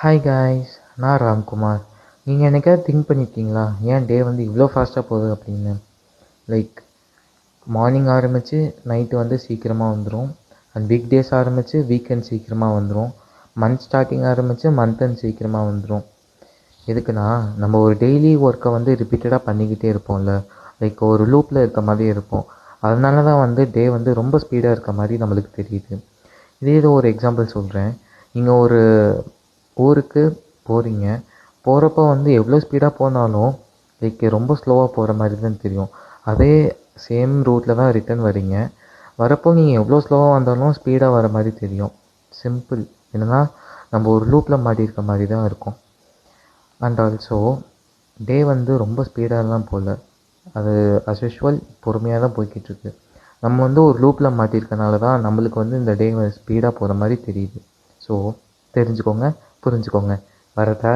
Hi guys, நான் ராம்குமார். நீங்கள் என்னைக்காவது திங்க் பண்ணியிருக்கீங்களா, ஏன் டே வந்து இவ்வளோ ஃபாஸ்ட்டாக போகுது அப்படின்னு? லைக் மார்னிங் ஆரம்பித்து நைட்டு வந்து சீக்கிரமாக வந்துடும். அண்ட் வீக் டேஸ் ஆரம்பித்து வீக்கெண்ட் சீக்கிரமாக வந்துடும். மந்த் ஸ்டார்டிங் ஆரம்பித்து மந்த் அண்ட் சீக்கிரமாக வந்துடும். எதுக்குன்னா, நம்ம ஒரு டெய்லி ஒர்க்கை வந்து ரிப்பீட்டடாக பண்ணிக்கிட்டே இருப்போம்ல, லைக் ஒரு லூப்பில் இருக்க மாதிரி இருப்போம். அதனால தான் வந்து டே வந்து ரொம்ப ஸ்பீடாக இருக்க மாதிரி நம்மளுக்கு தெரியுது. இதே ஒரு எக்ஸாம்பிள் சொல்கிறேன். நீங்கள் ஒரு ஊருக்கு போகிறீங்க. போகிறப்போ வந்து எவ்வளோ ஸ்பீடாக போனாலும் லைக் ரொம்ப ஸ்லோவாக போகிற மாதிரி தான் தெரியும். அதே சேம் ரூட்டில் தான் ரிட்டன் வரீங்க. வரப்போ நீங்கள் எவ்வளோ ஸ்லோவாக வந்தாலும் ஸ்பீடாக வர மாதிரி தெரியும். சிம்பிள். என்னன்னா, நம்ம ஒரு லூப்பில் மாட்டியிருக்க மாதிரி தான் இருக்கும். அண்ட் ஆல்சோ டே வந்து ரொம்ப ஸ்பீடாகலாம் போகல. அது அஸ் யூஷுவல் பொறுமையாக தான் போய்கிட்டு இருக்கு. நம்ம வந்து ஒரு லூப்பில் மாட்டியிருக்கனால தான் நம்மளுக்கு வந்து இந்த டே ஸ்பீடாக போகிற மாதிரி தெரியுது. ஸோ தெரிஞ்சுக்கோங்க, புரிஞ்சுக்கோங்க. வரதா?